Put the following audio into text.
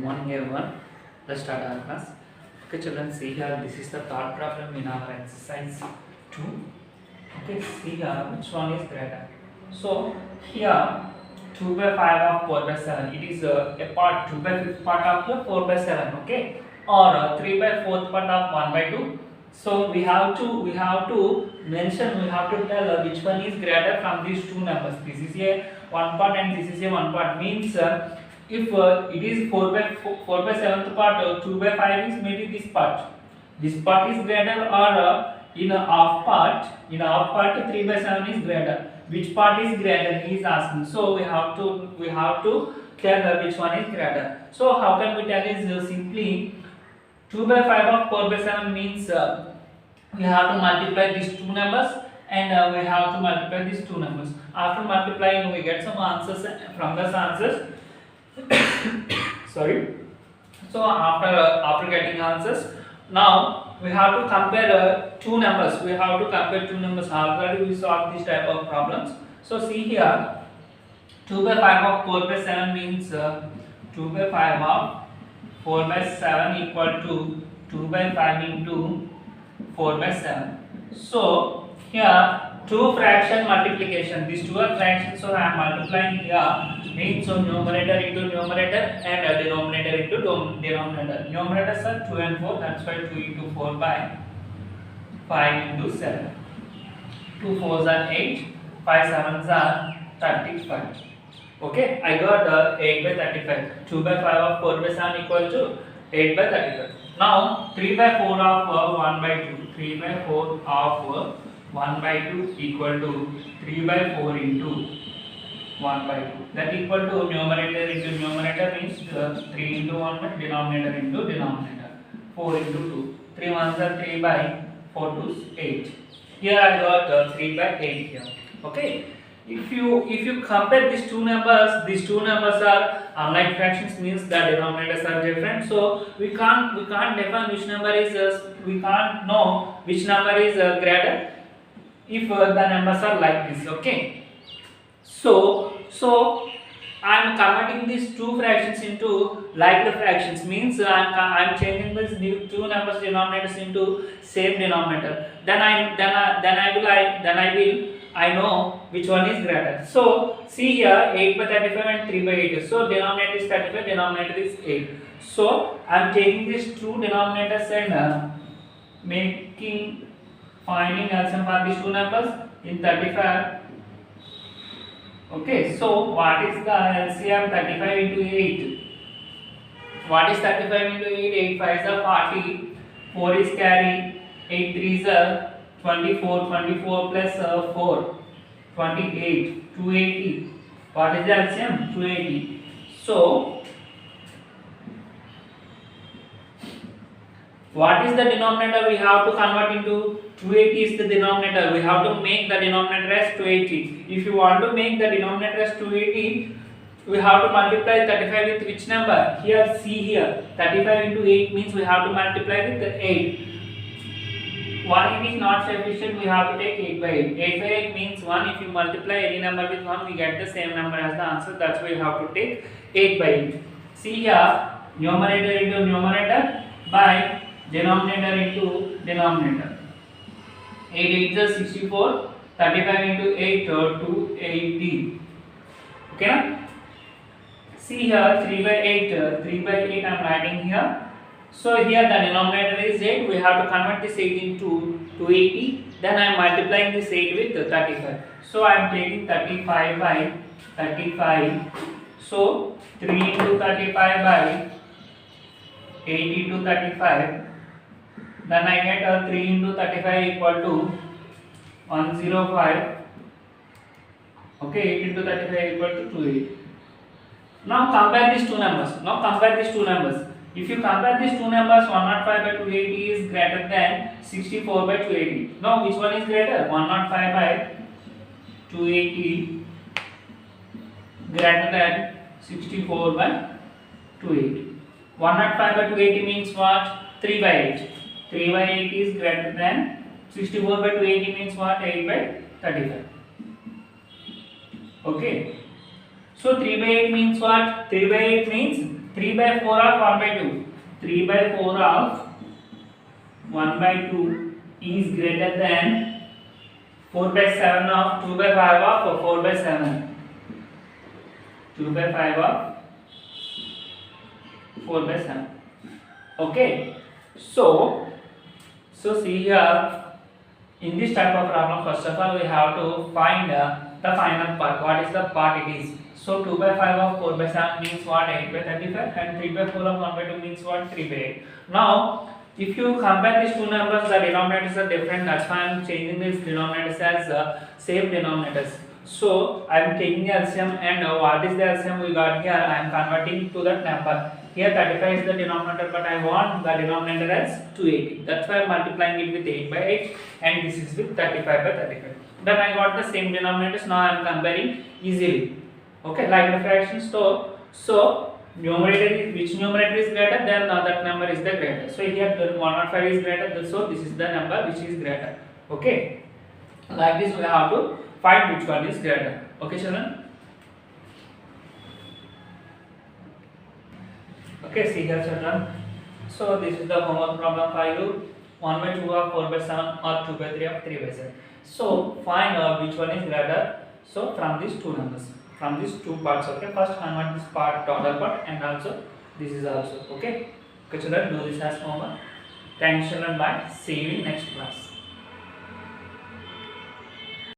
Morning everyone. Let's start our class. Okay children, see here, this is the third problem in our exercise 2. Okay, see here which one is greater. So here 2 by 5 of 4 by 7, it is a part 2 by 5th part of the 4 by 7, okay, or 3 by 4th part of 1 by 2. So we have to mention, we have to tell which one is greater from these two numbers. This is a one part and this is a one part, means if it is 4 by 7th part, 2 by 5 is maybe this part. This part is greater, or in a half part 3 by 7 is greater. Which part is greater, he is asking. So we have to tell which one is greater. So how can we tell is simply 2 by 5 of 4 by 7 means we have to multiply these two numbers and we have to multiply these two numbers. After multiplying, we get some answers from those answers. Sorry. So after getting answers, now we have to compare two numbers. We have to compare two numbers. Already we solved this type of problems. So see here, 2 by 5 of 4 by 7 means 2 by 5 of 4 by 7 equal to 2 by 5 into 4 by 7. So here two fraction multiplication. These two are fractions, so I am multiplying here. Means so numerator into numerator and denominator into denominator. Numerators are 2 and 4. That's why 2 into 4 by 5 into 7. 2 4s are 8. 5 7s are 35. Okay, I got 8 by 35. 2 by 5 of 4 by 7 equal to 8 by 35. Now 3 by 4 of 1 by 2. 3 by 4 of 1 by 2 equal to 3 by 4 into 1 by 2. That equal to numerator into numerator means 3 into 1 by denominator into denominator. 4 into 2. 3 1s are 3 by 4 2s 8. Here I got 3 by 8 here. Okay. If you compare these two numbers are unlike fractions, means the denominators are different. So we can't define which number is we can't know which number is greater if the numbers are like this. Okay. So I am converting these two fractions into like the fractions, means I am changing these two numbers denominators into same denominator. Then I know which one is greater. So see here 8 by 35 and 3 by 8. So denominator is 35, denominator is 8. So I am taking these two denominators and finding LCM for these two numbers in 35. Okay, so what is the LCM? 35 into 8. What is 35 into 8? 8 5s are 40. 4 is carry. 8 3s are 24. 24 plus 4. 28. 280. What is the LCM? 280. So what is the denominator? We have to convert into 280 is the denominator. We have to make the denominator as 280. If you want to make the denominator as 280, we have to multiply 35 with which number? Here, see here. 35 into 8 means we have to multiply with 8. 1 is not sufficient, we have to take 8 by 8. 8 by 8 means 1. If you multiply any number with 1, we get the same number as the answer. That's why you have to take 8 by 8. See here, numerator into numerator by denominator into denominator. 8 8 is 64. 35 into 8 280. Okay na? See here 3 by 8. 3 by 8 I am writing here. So here the denominator is 8. We have to convert this 8 into 280. Then I am multiplying this 8 with 35. So I am taking 35 by 35. So 3 into 35 by 8 into 35. Then I get 3 into 35 equal to 105. Okay, 8 into 35 equal to 280. Now compare these two numbers. If you compare these two numbers, 105 by 280 is greater than 64 by 280. Now which one is greater? 105 by 280 greater than 64 by 280. 105 by 280 means what? 3 by 8. 3 by 8 is greater than 64 by 280 means what? 8 by 35. Okay. So 3 by 8 means what? 3 by 8 means 3 by 4 of 1 by 2. 3 by 4 of 1 by 2 is greater than 4 by 7 of 2 by 5 of 4 by 7. 2 by 5 of 4 by 7. Okay. So see here, in this type of problem, first of all we have to find the final part. What is the part it is? So 2 by 5 of 4 by 7 means what? 8 by 35, and 3 by 4 of 1 by 2 means what? 3 by 8. Now if you compare these two numbers, the denominators are different. That's why I am changing these denominators as same denominators. So I am taking the LCM, and what is the LCM we got here? I am converting to that number. Here 35 is the denominator, but I want the denominator as 280. That's why I am multiplying it with 8 by 8, and this is with 35 by 35. Then I got the same denominators. Now I am comparing easily. Okay, like the fractions. So numerator is, which numerator is greater, then that number is the greater. So here the 105 is greater, so this is the number which is greater. Okay, like this we have to find which one is greater. Okay children. Okay, see here children. So this is the homework problem for you. 1 by 2 of 4 by 7 or 2 by 3 of 3 by 7. So find which one is greater. So from these two numbers, from these two parts. Okay, first convert this part total part, and also this is also. Okay, children, do this as homework. Thanks children, bye. See you in next class.